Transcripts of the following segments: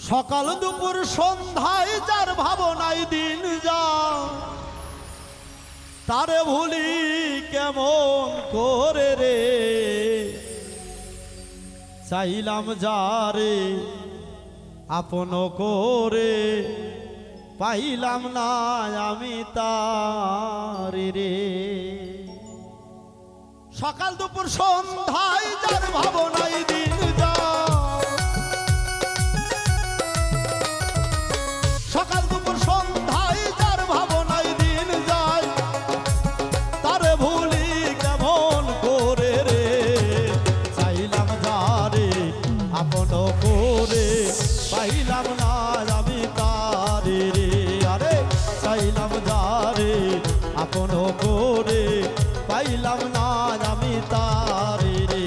সকাল দুপুর সন্ধ্যায় যার ভাবনায় দিন যায় তারে ভুলি কেমন করে রে। চাইলাম যারে আপন করে পাইলাম না আমি তারে রে। সকাল দুপুর সন্ধ্যায় যার ভাবনায় দিন যায়, সকাল দুপুর সন্ধ্যায় যার ভাবনায় দিন যায় তারে ভুলি কেমন করে রে। চাইলাম যারে আপন করে পাইলাম না আমি তারে রে। আরে চাইলাম যারে আপন করে পাইলাম না আমি তারে রে।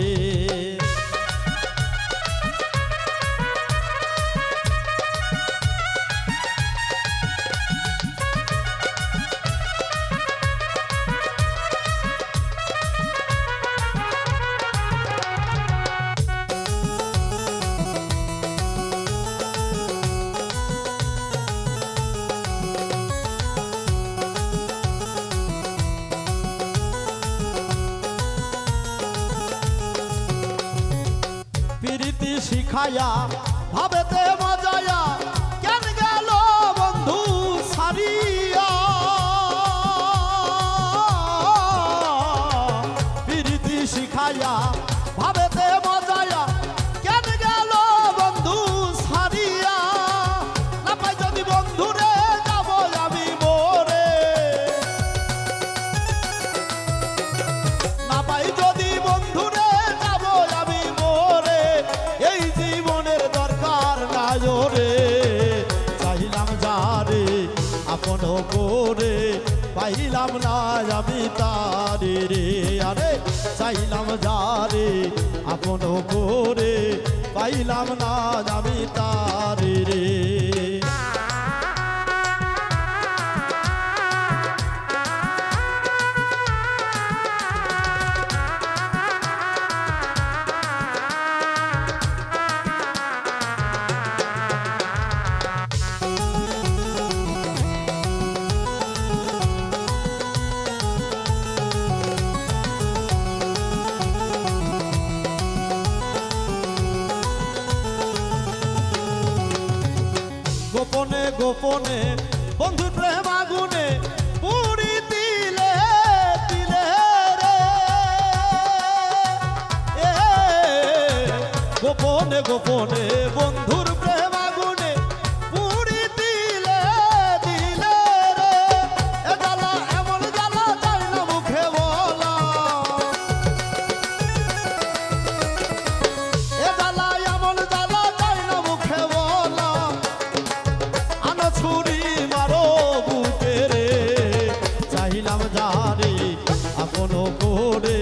প্রীতি শিখায়া ভাবেতে মজায়া কেন গেল বন্ধু সারিয়া। প্রীতি শিখায়া ভাবেতে মজায়া কেন গেল বন্ধু সারিয়া। না পাই যদি বন্ধুরে যাব আমি মোরে, না পাই যদি বন্ধুরে যাব আমি মোরে। এই জীবনের দরকার নাই রে। চাইলাম যারে আপন করে পাইলাম না আমি তারে রে। আরে চাইলাম যারে আপন করে পাইলাম না আমি তারে রে। গোপনে গোপনে বন্ধুর প্রেম আগুনে পুরি দিলে দিলে রে। গোপনে গোপনে বন্ধুর প্রেম আগুনে পুরি দিলে দিলে রে। এ জ্বালা এমন জ্বালা যায় না মুখে বলা, এ জ্বালা এমন জ্বালা যায় না মুখে বলা। ছুরি মারো বুকে রে। চাইলাম যারে আপন করে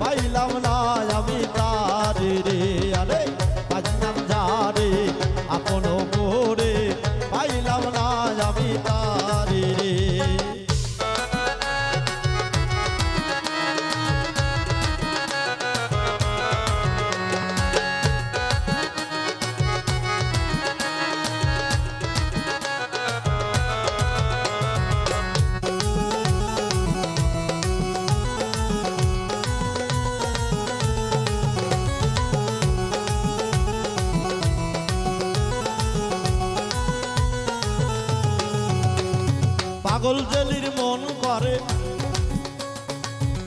পাইলাম না আমি তারে রে। আরে পাইলাম যারে আপন করে পাইলাম না আমি তারে রে। পাগল জেলির মন করে,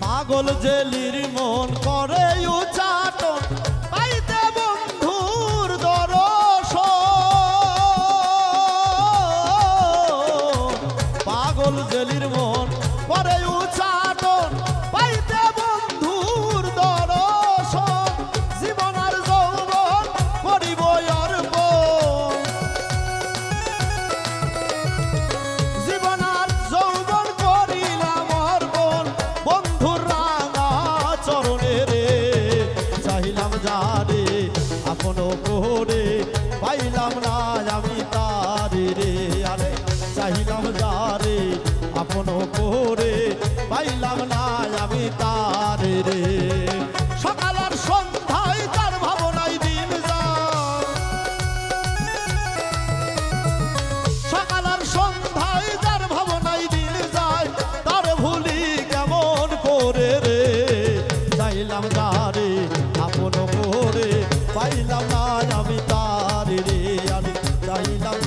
পাগল জেলির মন করে উচ্চাটন পাইতে বন্ধুর দর্শন। পাগল জেলির মন করে উচ্চাটন পাইতে বন্ধুর দর্শন। জীবন আর যৌবন করিব অর্পণ, জীবন আর যৌবন করিলাম অর্পণ বন্ধুর রাঙা চরণে রে। চাইলাম যারে আপন করে পাইলাম না আমি তারে রে। আরে চাইলাম যারে আপন করে পাইলাম না আমি তারে রে। সকাল আর সন্ধ্যায় তার ভাবনায় দিন যায়, চাইলাম